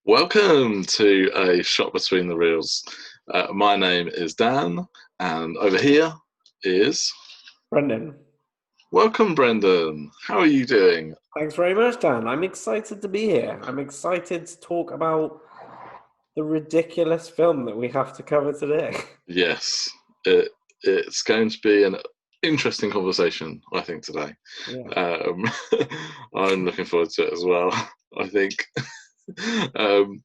Welcome to a shot between the reels. My name is Dan, and over here is Brendan, welcome, Brendan. How are you doing? thanks very much, Dan. I'm excited to be here. I'm excited to talk about the ridiculous film that we have to cover today. Yes, it, it's going to be an interesting conversation, I think, today. Yeah. Um, I'm looking forward to it as well, I think. um,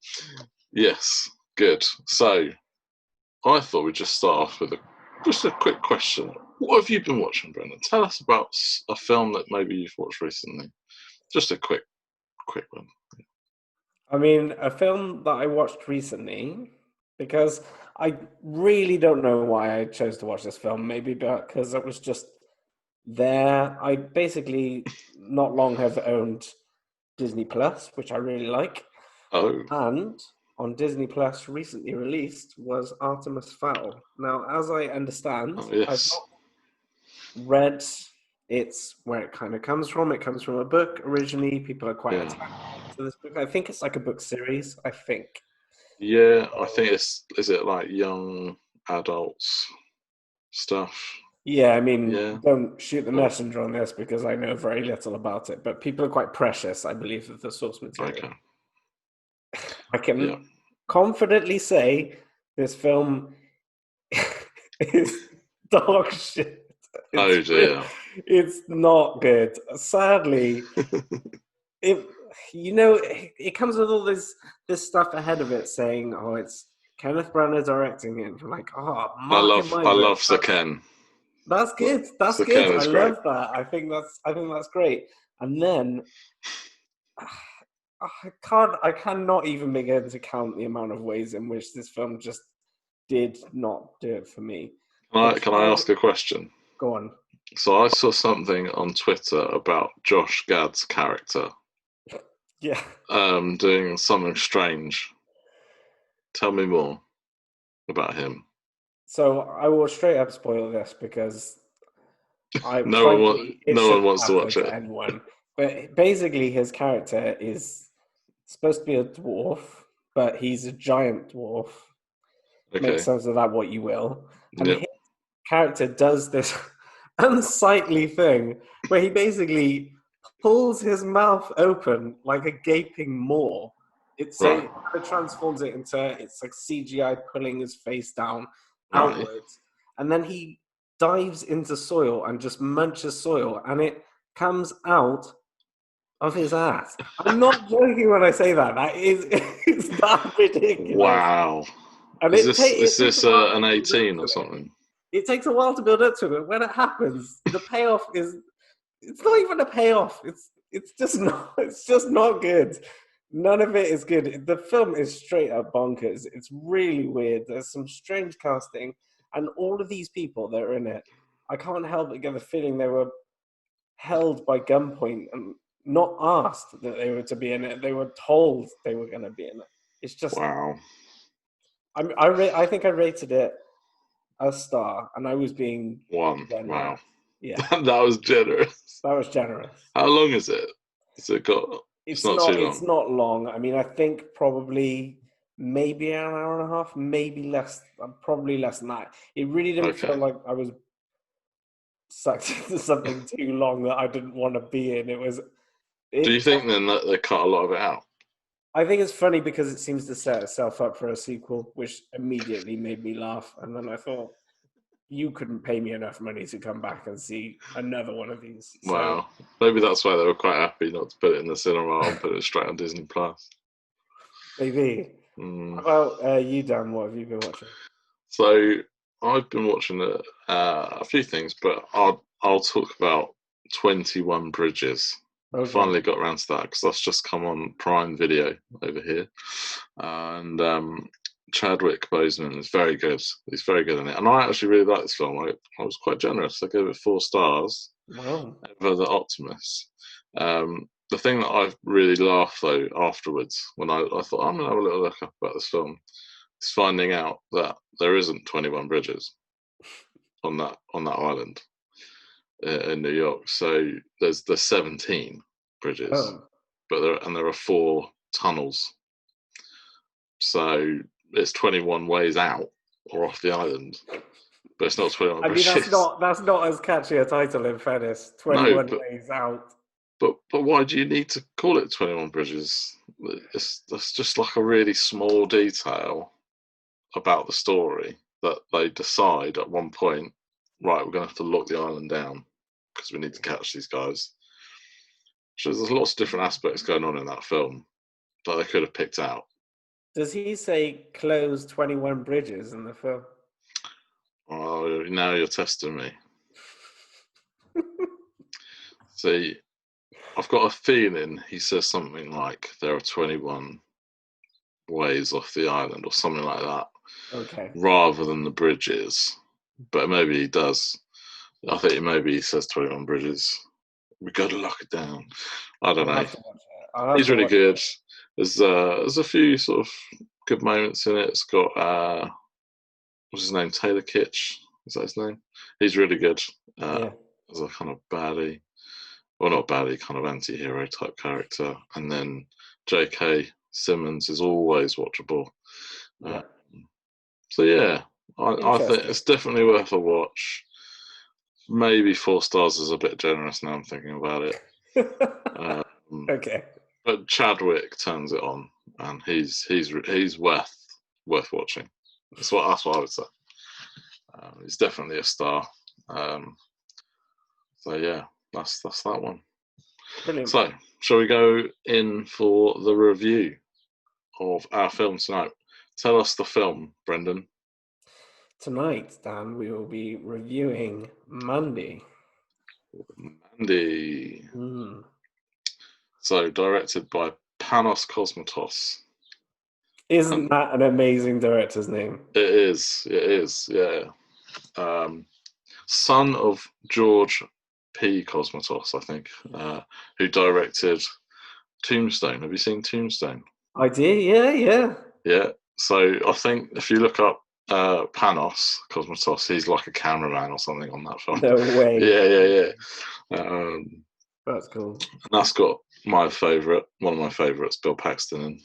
yes, good. So, I thought we'd just start off with just a quick question. What have you been watching, Brendan? Tell us about a film that maybe you've watched recently. Just a quick one. I mean, a film that I watched recently, because I really don't know why I chose to watch this film. Maybe because it was just there. I basically not long have owned Disney Plus, which I really like. Oh, And on Disney Plus recently released was Artemis Fowl. Now, as I understand, oh I've yes, not read it's where it kind of comes from. It comes from a book originally. People are quite yeah, attached to this book. I think it's like a book series, I think. yeah. I So, think it's is it like young adults stuff? yeah, I mean, Yeah. don't shoot the Or messenger on this because I know very little about it, but people are quite precious, I believe, of the source material. okay. I Yeah. can confidently say this film is dog shit. Oh dear. It's not good. Sadly, it it comes with all this stuff ahead of it saying, "Oh, it's Kenneth Branagh directing it." And you're like, "Oh, I mark in love my I book. love Sir Ken. That's good. That's Sir good. Ken I is great. love that. I think that's great." And then I cannot even begin to count the amount of ways in which this film just did not do it for me. I Can I tried. ask a question? Go on. So I saw something on Twitter about Josh Gad's character Yeah. doing something strange. Tell me more about him. So I will straight up spoil this because I No one frankly it no one shouldn't wants to matter watch to it. anyone. But basically his character is supposed to be a dwarf, but he's a giant dwarf. Make Okay. sense of that what you will. And Yep. his character does this unsightly thing where he basically pulls his mouth open like a gaping maw. Right. It kind of transforms it into it's like CGI pulling his face down Right. outwards, and then he dives into soil and just munches soil, and it comes out of his ass. I'm not joking when I say that. That is it's that ridiculous, Wow. and Is it takes a this while an to build up 18 to or it. something? It takes a while to build up to it. When it happens, the payoff is it's not even a payoff. It's just not it's just not good. None of it is good. The film is straight up bonkers. It's really weird. There's some strange casting, and all of these people that are in it, I can't help but get the feeling they were held by gunpoint and not asked that they were to be in it. They were told they were going to be in it. It's just Wow. I think I rated it a star, and I was being One. generous. Wow. Yeah, That was generous. that was generous. How long is it? Is it got it's not too It's long. not long. I mean, I think probably maybe an hour and a half, maybe less, probably less than that. It really didn't feel Okay. like I was sucked into something too long that I didn't want to be in. Do you It. think then that they cut a lot of it out? I think it's funny because it seems to set itself up for a sequel, which immediately made me laugh. And then I thought, you couldn't pay me enough money to come back and see another one of these. So Wow. Maybe that's why they were quite happy not to put it in the cinema and put it straight on Disney Plus. maybe. Mm. How about you, Dan? What have you been watching? So I've been watching a few things, but I'll talk about 21 Bridges. I Okay. finally got around to that because that's just come on Prime Video over here, and Chadwick Boseman is very good. He's very good in it, and I actually really like this film. I was quite generous. I gave it 4 stars Wow. over the Optimus. The thing that I really laughed though afterwards when I thought I'm gonna have a little look up about this film is finding out that there isn't 21 bridges on that island in New York. So there's 17 bridges, Oh, but there are 4 tunnels. So it's 21 ways out or off the island, but it's not 21 I mean, bridges. that's not as catchy a title in fairness. No, 21 Ways Out. but why do you need to call it 21 bridges? That's just like a really small detail about the story that they decide at one point, right, we're going to have to lock the island down because we need to catch these guys. So there's lots of different aspects going on in that film that they could have picked out. Does he say close 21 bridges in the film? Oh, now you're testing me. See, I've got a feeling he says something like there are 21 ways off the island or something like that. Okay. Rather than the bridges. But maybe he does. I think maybe he says 21 bridges. We got to lock it down. I don't know. He's really good. There's a few sort of good moments in it. It's got what's his name? Taylor Kitsch. Is that his name? He's really good. As a kind of baddie. Well, not baddie, kind of anti-hero type character. And then J.K. Simmons is always watchable. So yeah, I think it's definitely worth a watch. Maybe 4 stars is a bit generous now I'm thinking about it. Okay. But Chadwick turns it on, and he's worth watching. That's what I would say. He's definitely a star. So yeah, that's that one. Brilliant. So shall we go in for the review of our film tonight? Tell us the film, Brendan. Tonight, Dan, we will be reviewing Mandy. Mandy. So, directed by Panos Cosmatos. Isn't that an amazing director's name? It is, yeah. Son of George P. Cosmatos, I think, who directed Tombstone. Have you seen Tombstone? I did, yeah. Yeah, so I think if you look up Panos Cosmatos, he's like a cameraman or something on that film. No way. Yeah. That's cool. And that's got one of my favourites, Bill Paxton, and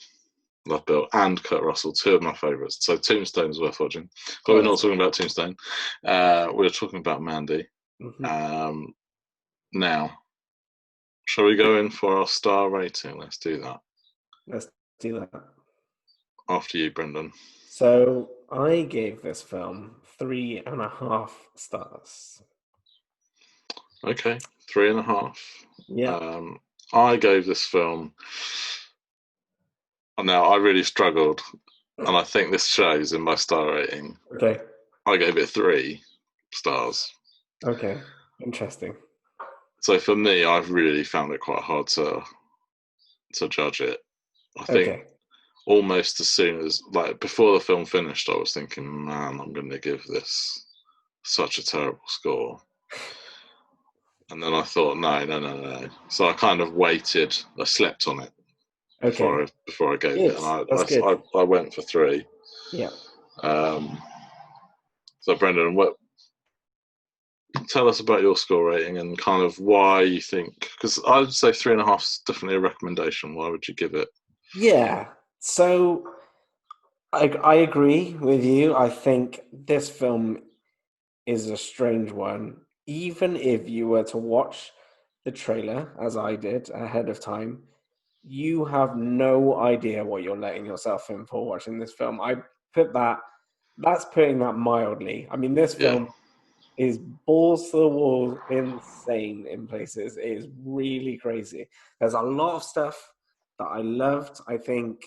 love Bill, and Kurt Russell, 2 of my favourites. So Tombstone is worth watching. But we're not talking about Tombstone. We're talking about Mandy. Now, shall we go in for our star rating? Let's do that. Let's do that. After you, Brendan. So I gave this film 3.5 stars. Okay, 3.5. Yeah. I gave this film. Now, I really struggled, and I think this shows in my star rating. Okay. I gave it 3 stars. Okay, interesting. So for me, I've really found it quite hard to judge it. I think almost as soon as, like, before the film finished, I was thinking, man, I'm going to give this such a terrible score. And then I thought, no. So I kind of waited. I slept on it before I gave it, and I went for 3. Yeah. So Brendan, tell us about your score rating and kind of why you think. Because I would say 3.5 is definitely a recommendation. Why would you give it? Yeah. So I agree with you. I think this film is a strange one. Even if you were to watch the trailer, as I did ahead of time, you have no idea what you're letting yourself in for watching this film. That's putting that mildly. I mean, this film is balls to the wall insane in places. It is really crazy. There's a lot of stuff that I loved. I think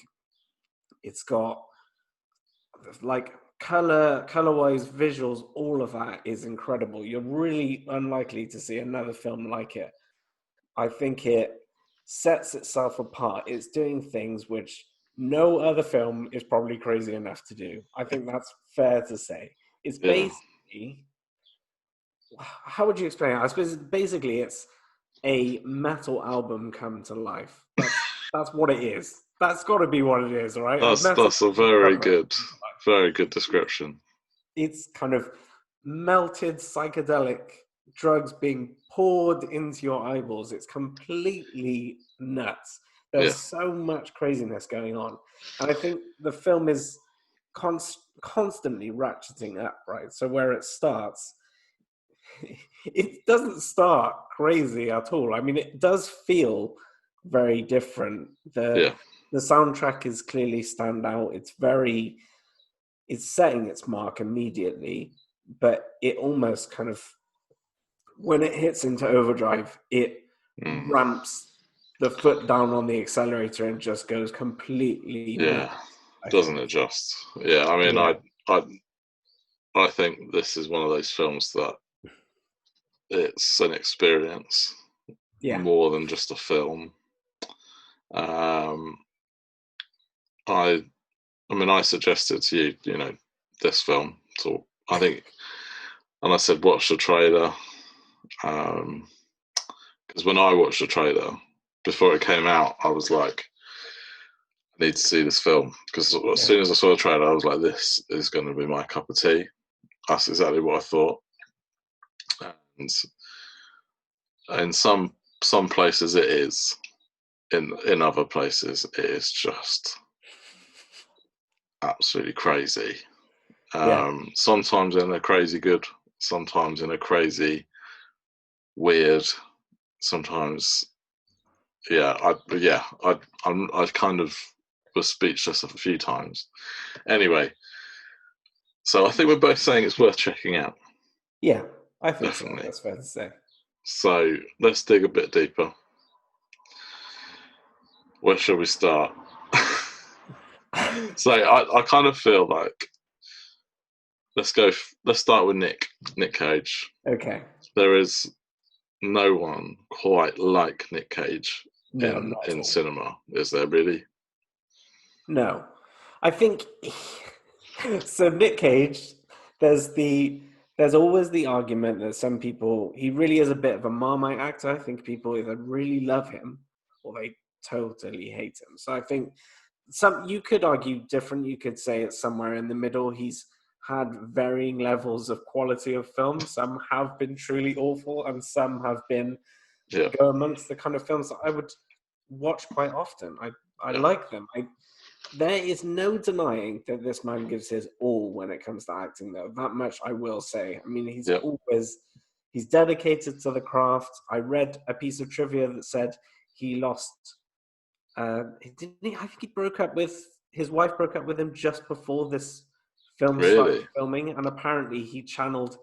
it's got like color-wise, visuals, all of that is incredible. You're really unlikely to see another film like it. I think it sets itself apart. It's doing things which no other film is probably crazy enough to do. I think that's fair to say. It's basically, how would you explain it? I suppose basically it's a metal album come to life. That's what it is. That's got to be what it is, right? That's a very good description. It's kind of melted psychedelic drugs being poured into your eyeballs. It's completely nuts. There's so much craziness going on. And I think the film is constantly ratcheting up, right? So where it starts, it doesn't start crazy at all. I mean, it does feel very different. The soundtrack is clearly stand out. It's setting its mark immediately, but it almost kind of, when it hits into overdrive, it ramps the foot down on the accelerator and just goes completely nuts, doesn't adjust. Yeah, I mean, Yeah. I think this is one of those films that it's an experience more than just a film. I mean, I suggested to you, you know, this film. So I think, and I said, watch the trailer. Because when I watched the trailer, before it came out, I was like, I need to see this film. Because as soon as I saw the trailer, I was like, this is going to be my cup of tea. That's exactly what I thought. And in some places it is. In other places, it is just absolutely crazy. Sometimes in a crazy good, sometimes in a crazy weird, sometimes I kind of was speechless a few times. Anyway, so I think we're both saying it's worth checking out. Yeah, I think Definitely. so. That's fair to say. So let's dig a bit deeper. Where shall we start? So I kind of feel like let's start with Nick Cage. Okay. There is no one quite like Nick Cage in cinema, is there really? No. I think so. Nick Cage, there's always the argument that some people, he really is a bit of a Marmite actor. I think people either really love him or they totally hate him. So I think you could argue different. You could say it's somewhere in the middle. He's had varying levels of quality of film. Some have been truly awful, and some have been go amongst the kind of films that I would watch quite often. I like them. There is no denying that this man gives his all when it comes to acting, though. That much I will say. I mean, he's dedicated to the craft. I read a piece of trivia that said he lost. I think he broke up with his wife. Broke up with him just before this film started filming, and apparently he channeled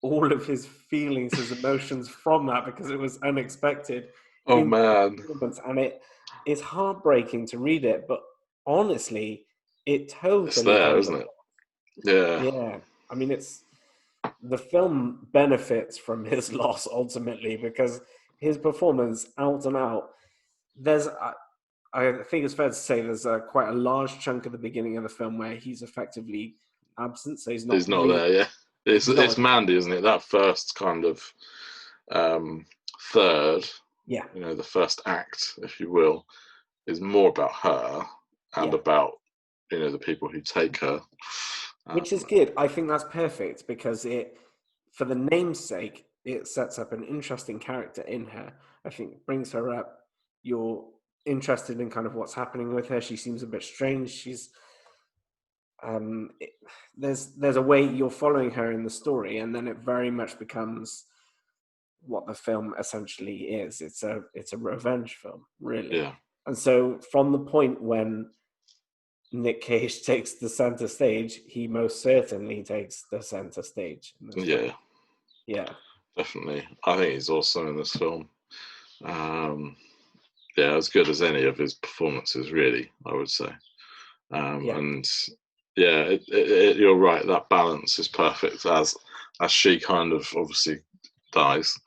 all of his feelings, his emotions from that because it was unexpected. Oh man! And it is heartbreaking to read it, but honestly, it totally. It's there, isn't it? Yeah. Yeah. I mean, the film benefits from his loss ultimately because his performance, out and out. I think it's fair to say there's quite a large chunk of the beginning of the film where he's effectively absent, so he's not there. Yeah, it's Mandy, isn't it? That first kind of third. Yeah. You know, the first act, if you will, is more about her and about, you know, the people who take her. Which is good. I think that's perfect because for the namesake, it sets up an interesting character in her. I think it brings her up. You're interested in kind of what's happening with her. She seems a bit strange. She's there's a way you're following her in the story, and then it very much becomes what the film essentially is. It's a revenge film, really. Yeah. And so from the point when Nick Cage takes the center stage, he most certainly takes the center stage. Yeah. Yeah. Definitely. I think he's awesome in this film. As good as any of his performances, really, I would say. And you're right. That balance is perfect. As she kind of obviously dies,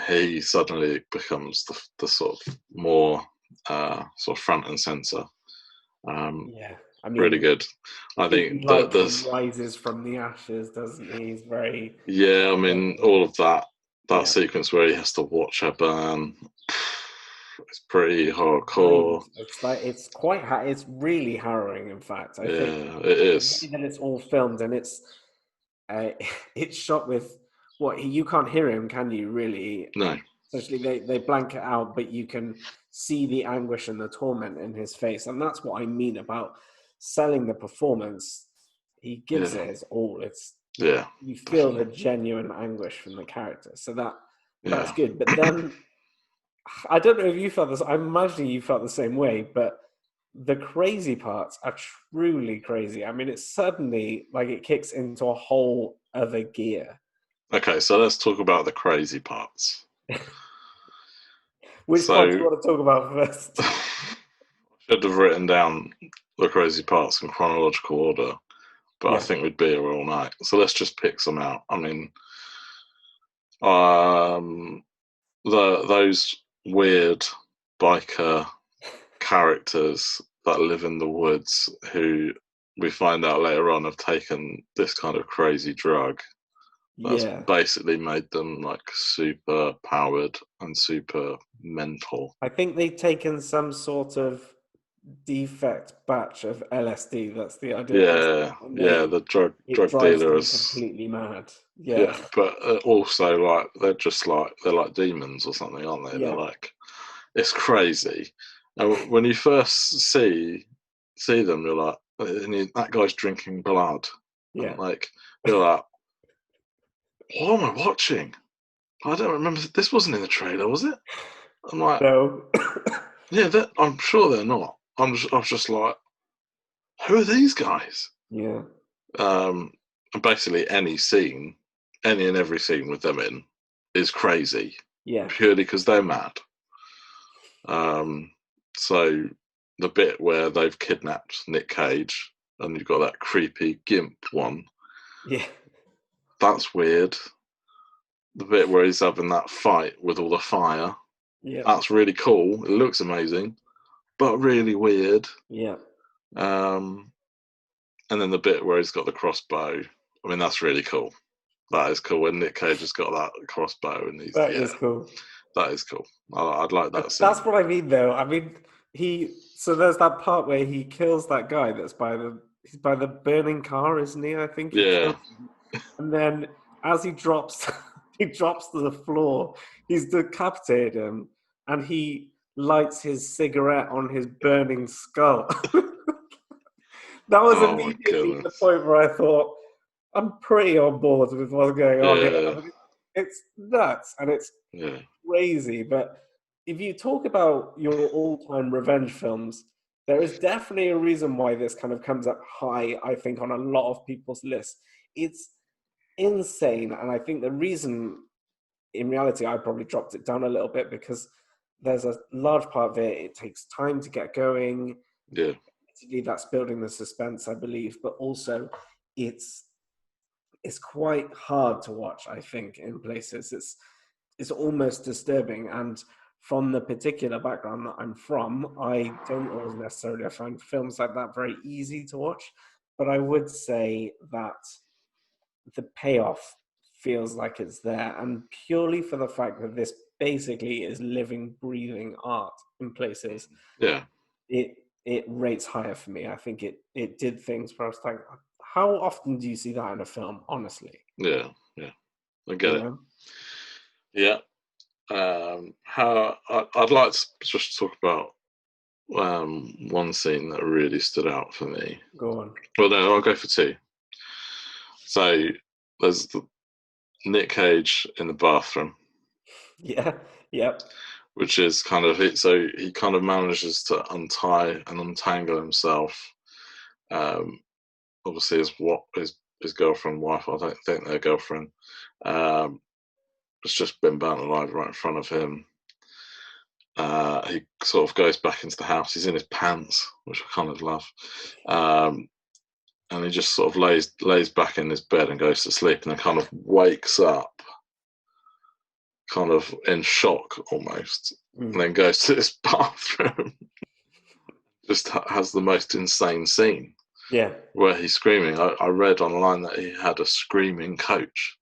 he suddenly becomes the sort of more sort of front and center. I mean, really good. I think he rises from the ashes, doesn't he? He's very. Yeah, I mean, all of that sequence where he has to watch her burn. It's pretty hardcore. It's really harrowing. In fact, I think it is. The way that it's all filmed and it's shot with you can't hear him, can you? Really? No. Essentially, they blank it out, but you can see the anguish and the torment in his face, and that's what I mean about selling the performance. He gives Yeah, it his all. yeah, You feel the definitely. genuine anguish from the character, so that's Yeah. good. But then I don't know if you felt this. I'm imagining you felt the same way, but the crazy parts are truly crazy. I mean, it's suddenly like it kicks into a whole other gear. Okay, so let's talk about the crazy parts. Which part do you So want to talk about first? I should have written down the crazy parts in chronological order, but I Yeah, think we'd be here all night. So let's just pick some out. I mean, um, those weird biker characters that live in the woods who we find out later on have taken this kind of crazy drug that's yeah. basically made them like super powered and super mental. I think they've taken some sort of defect batch of LSD. That's the idea of this, Yeah, and yeah, the it drug drives dealer them is, completely mad. Yeah, yeah, but also like they're like demons or something, aren't they? They're yeah, like, it's crazy. And when you first see them, you're like, that guy's drinking blood, yeah. and like you're like, what am I watching? I don't remember. This wasn't in the trailer, was it? I'm like, No, yeah, I'm sure they're not. I was just like, who are these guys? yeah, Um, and basically, any and every scene with them in, is crazy, yeah, purely because they're mad. Um, so the bit where they've kidnapped Nick Cage and you've got that creepy gimp one, yeah, that's weird. The bit where he's having that fight with all the fire, yeah, that's really cool. It looks amazing, but really weird. yeah. Um, and then the bit where he's got the crossbow, I mean, that's really cool. That is cool. When Nick Cage has got that crossbow and he's, That yeah, is cool. that is cool. I'd like that That's scene. what I mean, though. I mean, so there's that part where he kills that guy that's he's by the burning car, isn't he? I think he kills Yeah. him. And then as he drops, he drops to the floor. He's decapitated him, and he lights his cigarette on his burning skull. That was Oh my immediately the goodness. point where I thought, I'm pretty on board with what's going on here. I Yeah. mean, it's nuts and it's Yeah. crazy. But if you talk about your all-time revenge films, there is definitely a reason why this kind of comes up high, I think, on a lot of people's lists. It's insane. And I think the reason, in reality, I probably dropped it down a little bit because there's a large part of it, it takes time to get going. Yeah. That's building the suspense, I believe, but also it's it's quite hard to watch, I think, in places. It's almost disturbing. And from the particular background that I'm from, I don't always necessarily find films like that very easy to watch. But I would say that the payoff feels like it's there, and purely for the fact that this basically is living, breathing art in places, Yeah. it it rates higher for me. I think it did things where I was like, how often do you see that in a film? Honestly, Yeah. Yeah. I get you it. know? Yeah. I'd like to just talk about one scene that really stood out for me. Go on. Well, no, I'll go for two. So there's Nick Cage in the bathroom, Yeah. Yep. which is kind of it. So he kind of manages to untie and untangle himself. Um, Obviously, his girlfriend, wife, I don't think their girlfriend, um, has just been burnt alive right in front of him. He sort of goes back into the house. He's in his pants, which I kind of love. Um, and he just sort of lays back in his bed and goes to sleep, and then kind of wakes up, kind of in shock almost, and Mm. then goes to this bathroom. Just has the most insane scene Yeah. where he's screaming. I read online that he had a screaming coach,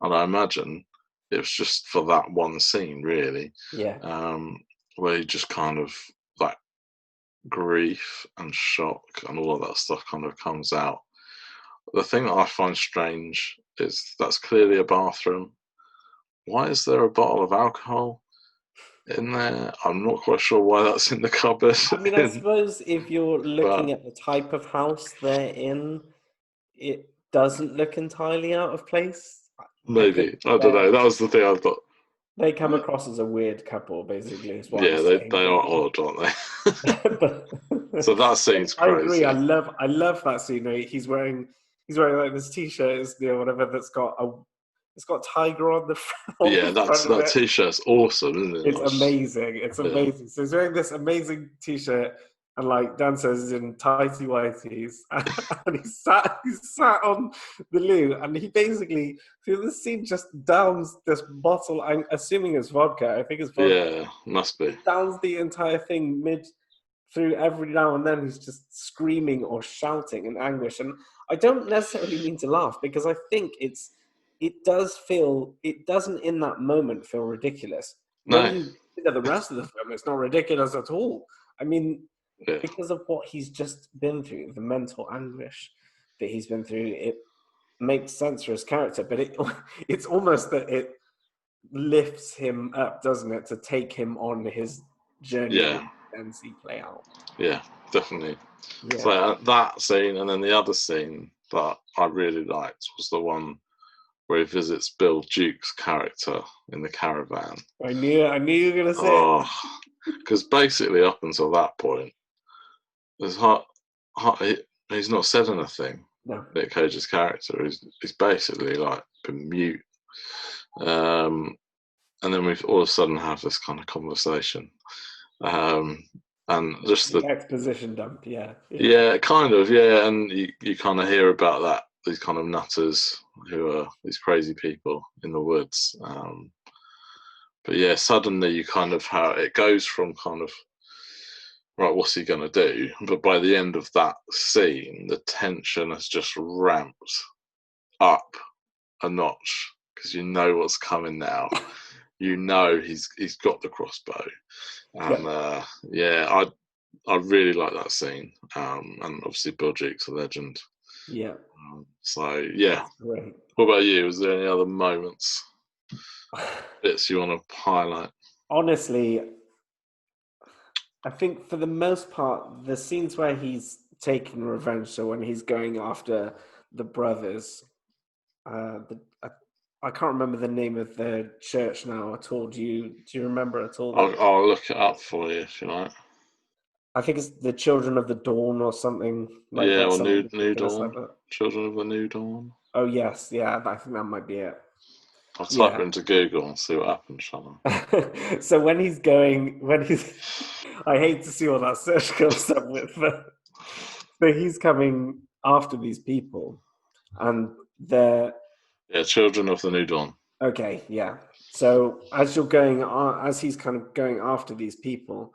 and I imagine it was just for that one scene, really, Yeah. um, where he just kind of like grief and shock and all of that stuff kind of comes out. The thing that I find strange is that's clearly a bathroom, why is there a bottle of alcohol in there? I'm not quite sure why that's in the cupboard. I mean, I suppose if you're looking but at the type of house they're in, it doesn't look entirely out of place. I think maybe, I don't know. That was the thing I thought. they come across as a weird couple, basically, is what I'm Yeah, saying. they are odd, aren't they? But So that scene's I agree. crazy. I love that scene. He's wearing like this t-shirt, whatever it's got tiger on the front, Yeah, of that it. t-shirt's awesome, isn't it? It's amazing. It's amazing. So he's wearing this amazing t-shirt, and like Dan says, he's in tighty whities, and he's sat on the loo, and he basically through the scene just downs this bottle. I'm assuming it's vodka. I think it's vodka. Yeah, must be. Downs the entire thing through every now and then. He's just screaming or shouting in anguish, and I don't necessarily mean to laugh because I think it doesn't in that moment feel ridiculous. When No. you consider the rest of the film, it's not ridiculous at all. I mean, Yeah. because of what he's just been through, the mental anguish that he's been through, it makes sense for his character, but it's almost that it lifts him up, doesn't it, to take him on his journey Yeah. and see play out. Yeah, definitely. Yeah. So that scene, and then the other scene that I really liked was the one where he visits Bill Duke's character in the caravan. I knew you were gonna say it. Because basically up until that point, he's not said anything. No. Nick Cage's character he's basically like been mute, and then we all of a sudden have this kind of conversation, and just the exposition dump, yeah, kind of, and you kind of hear about these kind of nutters who are these crazy people in the woods. But yeah, suddenly you kind of how it goes from kind of right, what's he going to do? But by the end of that scene, the tension has just ramped up a notch because you know what's coming now. You know he's got the crossbow, and I really like that scene. And obviously Bill Duke's a legend. Yeah. So yeah. Great. What about you? Was there any other moments, bits you want to highlight? Honestly, I think for the most part, the scenes where he's taking revenge, so when he's going after the brothers, I can't remember the name of the church now at all. Do you remember at all? I'll look it up for you if you like. I think it's the Children of the Dawn or something like that. Yeah, or New Dawn. like that. Children of the New Dawn. Oh yes, yeah, I think that might be it. I'll type it into Google and see what happens, shall I? So when he's I hate to see what that search comes up with, but so he's coming after these people, and they're Children of the New Dawn. Okay, yeah. So as he's kind of going after these people,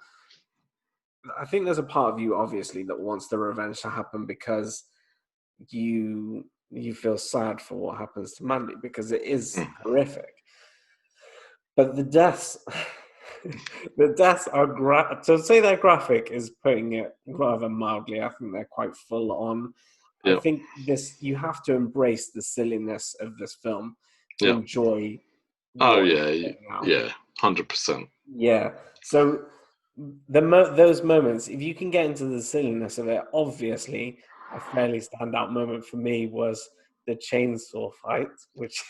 I think there's a part of you obviously that wants the revenge to happen because you feel sad for what happens to Mandy because it is horrific. But the deaths are to say they're graphic is putting it rather mildly. I think they're quite full on. Yep. I think you have to embrace the silliness of this film to enjoy. Oh yeah, 100%. Yeah. So those moments, if you can get into the silliness of it, obviously a fairly standout moment for me was the chainsaw fight, which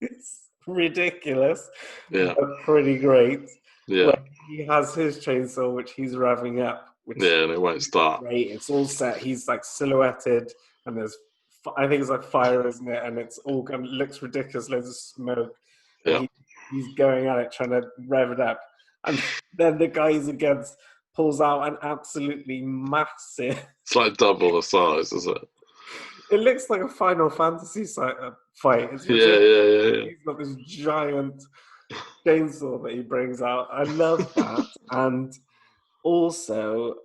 is ridiculous, but pretty great. Yeah. Where he has his chainsaw, which he's revving up. Which and it won't start. Great. It's all set. He's like silhouetted, and I think it's like fire, isn't it? And it's all kind of looks ridiculous. Loads of smoke. Yeah. He's going at it, trying to rev it up. And then the guy he's against pulls out an absolutely massive... It's like double the size, isn't it? It looks like a Final Fantasy fight. It's yeah. He's got this giant chainsaw that he brings out. I love that. And also,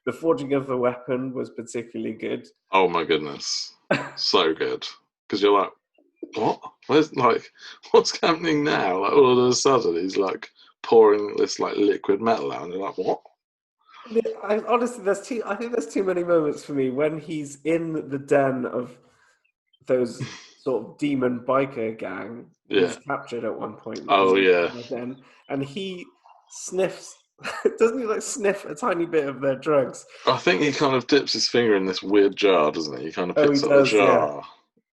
the forging of the weapon was particularly good. Oh my goodness. So good. Because you're like, what? What's happening now? Like all of a sudden he's like pouring this like liquid metal out and you're like, what? Honestly, I think there's too many moments for me when he's in the den of those sort of demon biker gang. Yeah. He's captured at one point. Oh yeah. Then, and he sniffs. Doesn't he like sniff a tiny bit of their drugs? I think he kind of dips his finger in this weird jar, doesn't he? He kind of Oh, he picks up the does. Yeah. jar,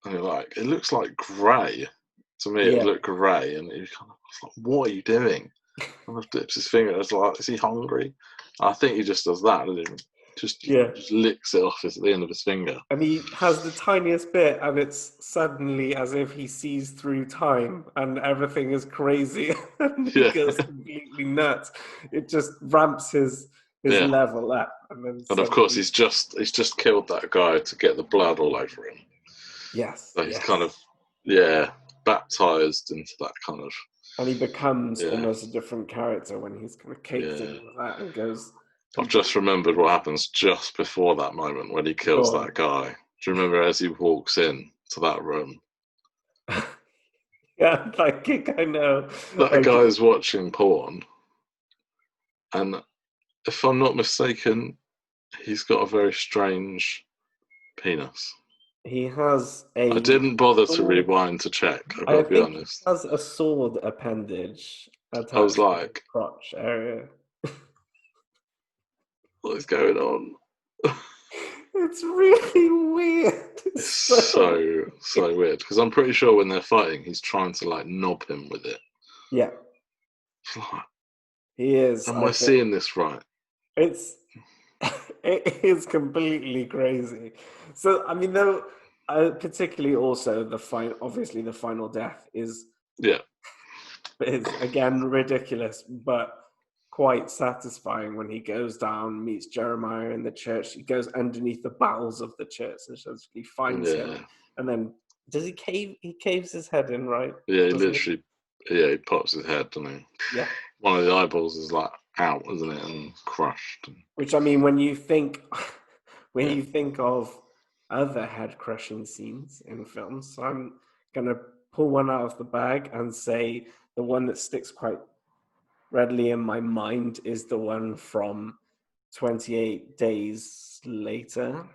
and you're like, it looks like grey. To me, it Yeah. looked grey, and he kind of was like, "What are you doing?" Kind of dips his finger. It's like, is he hungry? I think he just does that, doesn't he? Just licks it off at the end of his finger. And he has the tiniest bit, and it's suddenly as if he sees through time, and everything is crazy, and he goes completely nuts. It just ramps his level up, and then and of course he's just killed that guy to get the blood all over him. Yes. So he's kind of baptized into that kind of. And he becomes almost a different character when he's kind of caked in with that and goes. I've just remembered what happens just before that moment when he kills that guy. Do you remember as he walks in to that room? Yeah, I think I know. That guy's watching porn. And if I'm not mistaken, he's got a very strange penis. He has a. I didn't bother to rewind to check, I've got to be honest. He has a sword appendage attached I was to like, the crotch area. what is going on? It's really weird. It's so weird. Because I'm pretty sure when they're fighting, he's trying to like knob him with it. Yeah. Like, he is. Am I seeing this right? It is completely crazy. So, I mean, though, particularly also obviously the final death is again ridiculous, but quite satisfying when he goes down, meets Jeremiah in the church. He goes underneath the bowels of the church and he finds him. And then does he cave? He caves his head in, right? Yeah, he literally. Yeah, he pops his head, doesn't he? Yeah. One of the eyeballs is like out, isn't it, and crushed. Which, I mean, when you think of other head crushing scenes in films, so I'm gonna pull one out of the bag and say the one that sticks quite readily in my mind is the one from 28 Days Later.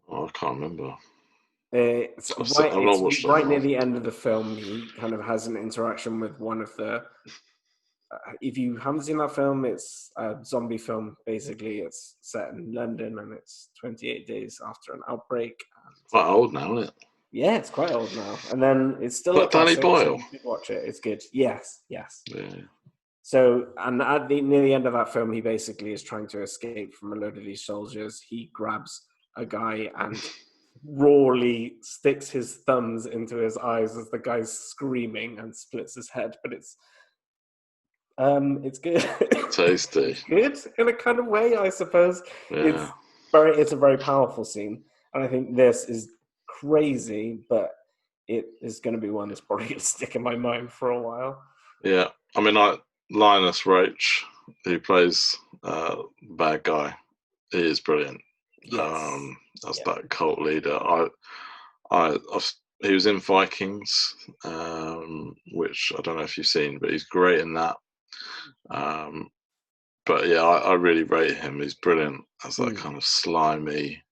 Oh, I can't remember. It's right near the end of the film. He kind of has an interaction with one of the. If you haven't seen that film, it's a zombie film. Basically, it's set in London, and it's 28 days after an outbreak. Quite old now, isn't it? Yeah, it's quite old now, and then it's still like Danny Boyle. So watch it; it's good. Yes. Yeah. So, and near the end of that film, he basically is trying to escape from a load of these soldiers. He grabs a guy and rawly sticks his thumbs into his eyes as the guy's screaming and splits his head. But it's good. Tasty. It's good in a kind of way, I suppose. Yeah. It's a very powerful scene, and I think this is crazy, but it is going to be one that's probably going to stick in my mind for a while. Yeah, I mean, Linus Roach, who plays bad guy, he is brilliant. Yes. As that cult leader. He was in Vikings, which I don't know if you've seen, but he's great in that. But yeah, I really rate him. He's brilliant as that kind of slimy,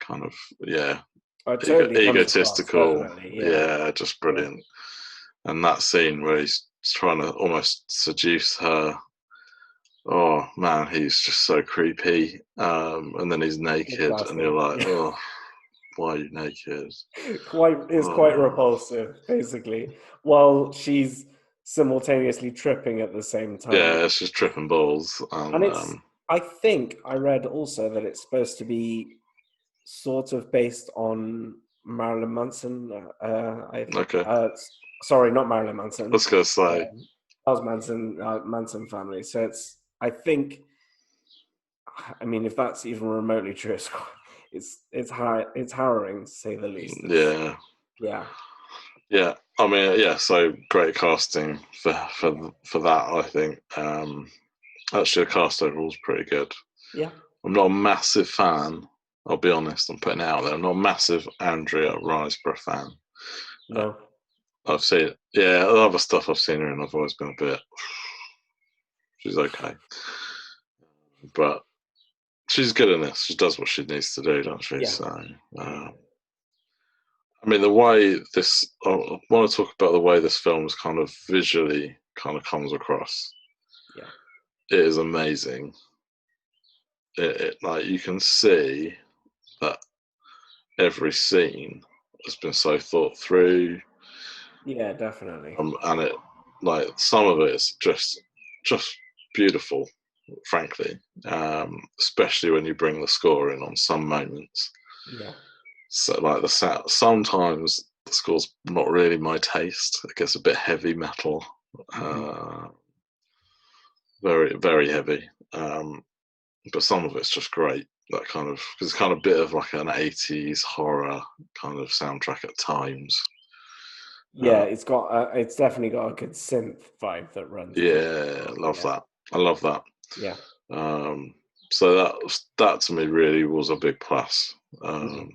kind of egotistical. Across, just brilliant. Yeah. And that scene where he's trying to almost seduce her. Oh man, he's just so creepy. And then he's naked, and you're like, oh, why are you naked? Quite repulsive, basically. While she's simultaneously tripping at the same time. Yeah, it's just tripping balls. And it's. I think I read also that it's supposed to be sort of based on Marilyn Manson. Sorry, not Marilyn Manson. I was going to say. Charles Manson family. So it's. I think. I mean, if that's even remotely true, it's harrowing to say the least. Yeah. I mean, so great casting for that. I think actually the cast overall is pretty good. Yeah, I'm not a massive fan. I'll be honest. I'm putting it out there. I'm not a massive Andrea Riseborough fan. No, I've seen other stuff I've seen her in. I've always been a bit. She's okay, but she's good in this. She does what she needs to do, doesn't she? Yeah. So, I I mean, the way this, I want to talk about the way this film is kind of visually kind of comes across. Yeah. It is amazing. Like you can see that every scene has been so thought through, Yeah, definitely. and it like some of it is just beautiful, frankly. Especially when you bring the score in on some moments. Yeah. So like the sound, sometimes the score's not really my taste. It gets a bit heavy metal, Hmm. uh, very very heavy. But some of it's just great. That kind of because it's kind of a bit of like an 80s horror kind of soundtrack at times. Yeah, it's definitely got a good synth vibe that runs through it as Yeah, well. love Yeah. that. I love that. Yeah. Um, so that to me really was a big plus. Hmm.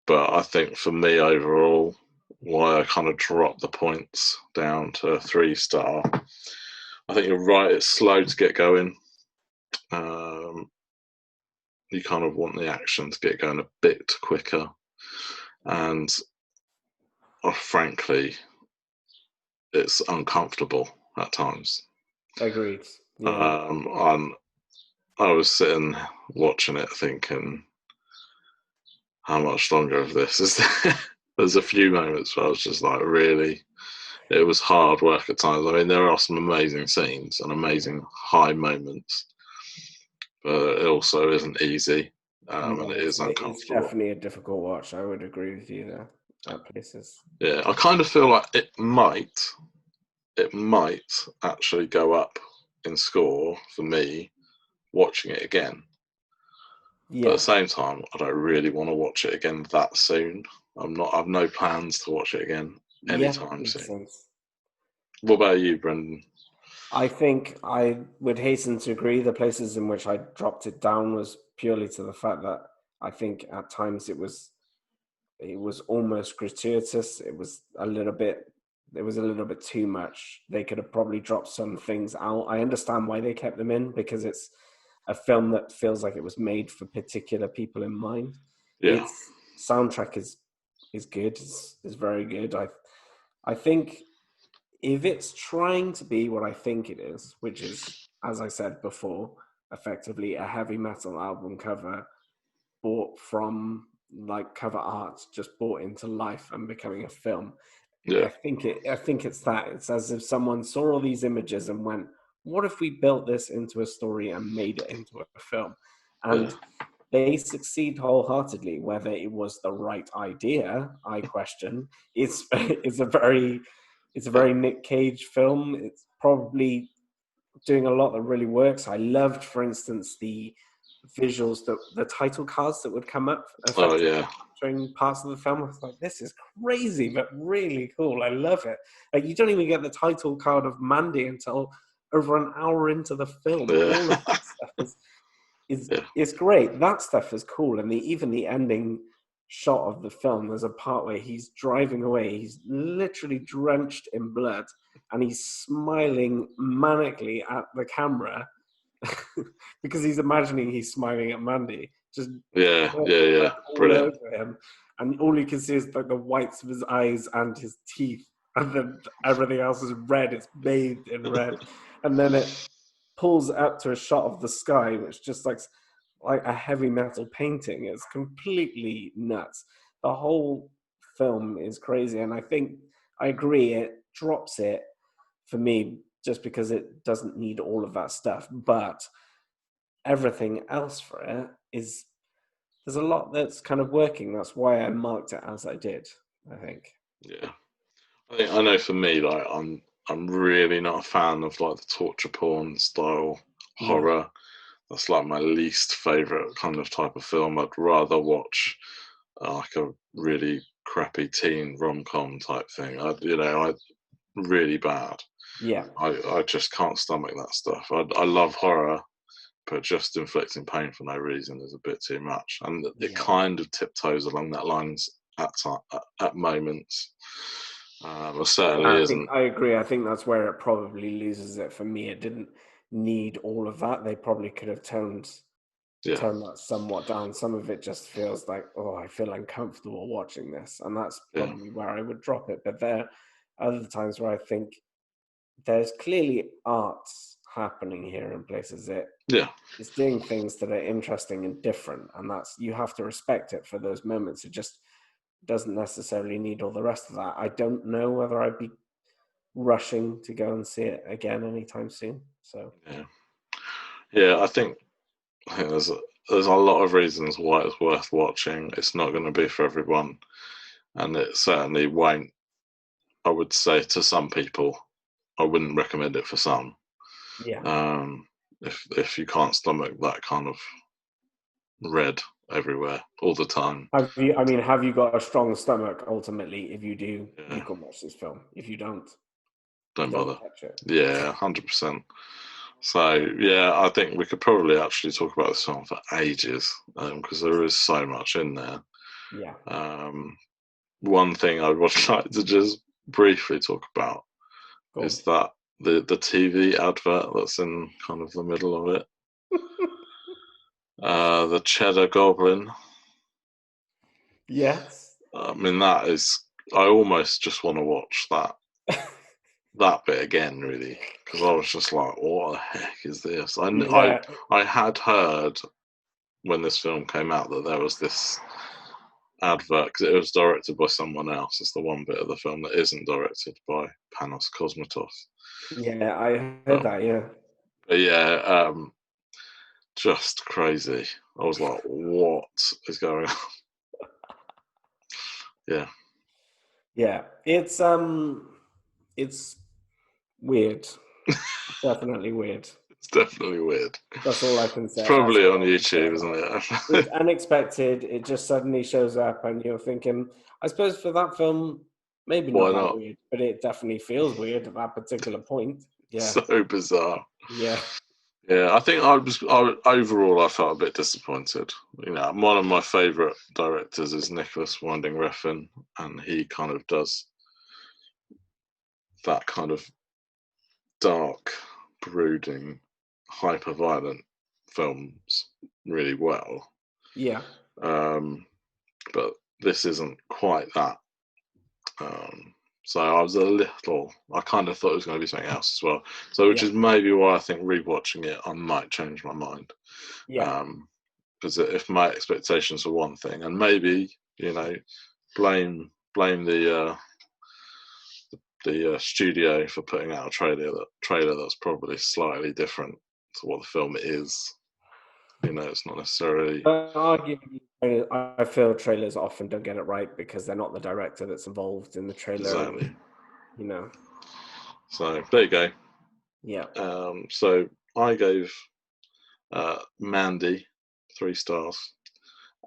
But I think for me overall, why I kind of dropped the points down to a 3 star. I think you're right. It's slow to get going. Um, you kind of want the action to get going a bit quicker, and frankly, it's uncomfortable at times. Agreed. Yeah. And I was sitting watching it thinking, how much longer of this is there? There's a few moments where I was just like, really? It was hard work at times. I mean, there are some amazing scenes and Yeah. amazing high moments, but it also isn't easy, and No, it is it's uncomfortable. definitely a difficult watch. I would agree with you there at places. Yeah, I kind of feel like it might actually go up in score for me watching it again. But at the Yeah. same time, I don't really want to watch it again that soon. I've no plans to watch it again Yeah, anytime makes soon. sense. What about you, Brendan? I think I would hasten to agree. The places in which I dropped it down was purely to the fact that I think at times it was almost gratuitous. It was a little bit too much. They could have probably dropped some things out. I understand why they kept them in because it's a film that feels like it was made for particular people in mind. Yeah, Its soundtrack is good. Is very good. I think if it's trying to be what I think it is, which is, as I said before, effectively a heavy metal album cover bought from like cover art, just brought into life and becoming a film. yeah, I think it's that. It's as if someone saw all these images and went, "What if we built this into a story and made it into a film?" yeah, And they succeed wholeheartedly. Whether it was the right idea, I question. It's a yeah. very Nick Cage film. It's probably doing a lot that really works. I loved, for instance, the visuals, the title cards that would come up Oh effectively yeah, showing parts of the film. I was like, this is crazy, but really cool. I love it. Like you don't even get the title card of Mandy until over an hour into the film. yeah, All of that stuff is yeah, is great. That stuff is cool, and even the ending shot of the film. There's a part where he's driving away. He's literally drenched in blood, and he's smiling manically at the camera because he's imagining he's smiling at Mandy. Just yeah, blood, yeah, like, yeah. all Brilliant. over him, and all you can see is like the whites of his eyes and his teeth, and then everything else is red. It's bathed in red, and then it pulls up to a shot of the sky, which just like a heavy metal painting. It's completely nuts. The whole film is crazy, and I think I agree. It drops it for me just because it doesn't need all of that stuff, but everything else for it is there's a lot that's kind of working. That's why I marked it as I did, I think. Yeah, I know for me, like I'm really not a fan of like the torture porn style No. horror. That's like my least favorite kind of type of film. I'd rather watch like a really crappy teen rom com type thing. I really bad. Yeah. I just can't stomach that stuff. I love horror, but just inflicting pain for no reason is a bit too much. And it Yeah. kind of tiptoes along that lines at moments. It certainly I think isn't. I agree. I think that's where it probably loses it for me. It didn't need all of that. They probably could have toned Yeah. tone that somewhat down. Some of it just feels like, oh, I feel uncomfortable watching this, and that's Yeah. probably where I would drop it. But there are other times where I think there's clearly arts happening here in places. Yeah. It's doing things that are interesting and different, and that's, you have to respect it for those moments. It just doesn't necessarily need all the rest of that. I don't know whether I'd be rushing to go and see it again anytime soon. So Yeah. I think there's a lot of reasons why it's worth watching. It's not going to be for everyone, and it certainly won't. I would say to some people, I wouldn't recommend it for some. yeah. If you can't stomach that kind of red everywhere all the time. Have you got a strong stomach ultimately? If you do, you Yeah, can watch this film. If you don't, don't don't bother. touch it. Yeah, 100%. So yeah, I think we could probably actually talk about this film for ages because there is so much in there. Yeah. One thing I would like to just briefly talk about Go on. is that the TV advert that's in kind of the middle of it, the Cheddar Goblin. Yes. I mean, that is. I almost just want to watch that bit again, really, because I was just like, "What the heck is this?" Yeah. I had heard when this film came out that there was this advert because it was directed by someone else. It's the one bit of the film that isn't directed by Panos Cosmatos. Yeah, I heard But, that. Yeah. but yeah, just crazy. I was like, "What is going on?" Yeah, Yeah. It's weird. Definitely weird. it's definitely weird. That's all I can It's say. That's probably all on I can say YouTube, isn't about it. it? It's unexpected. It just suddenly shows up, and you're thinking, I suppose for that film, maybe not Why that not? weird, but it definitely feels weird at that particular point. Yeah. So bizarre. Yeah. Yeah, I think overall I felt a bit disappointed. You know, one of my favourite directors is Nicholas Winding Refn, and he kind of does that kind of dark, brooding, hyper-violent films really well. Yeah. Um, but this isn't quite that. So I was a little. I kind of thought it was going to be something else as well. So, which Yeah. is maybe why I think rewatching it, I might change my mind. Yeah. Because if my expectations were one thing, and maybe blame the studio for putting out a trailer that's probably slightly different to what the film is. It's not necessarily But arguably, I feel trailers often don't get it right because they're not the director that's involved in the trailer, and exactly. you know. So there you go. Yeah. So I gave Mandy 3 stars,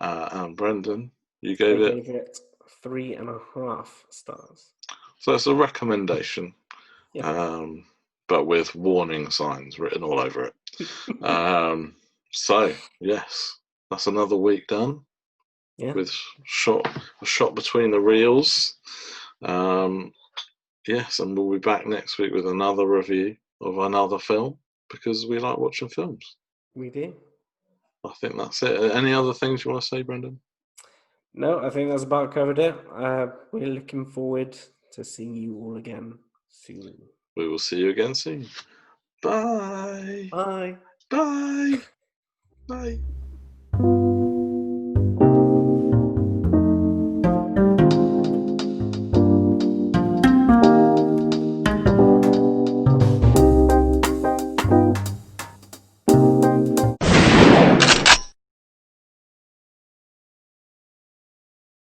and Brendan, you I gave it. gave it 3.5 stars. So it's a recommendation, Yeah. but with warning signs written all over it. So yes, that's another week done Yeah. with a shot between the reels. Yes, and we'll be back next week with another review of another film because we like watching films. We do. I think that's it. Any other things you want to say, Brendan? No, I think that's about covered it. We're looking forward to seeing you all again soon. We will see you again soon. Bye. Bye. Bye. Bye.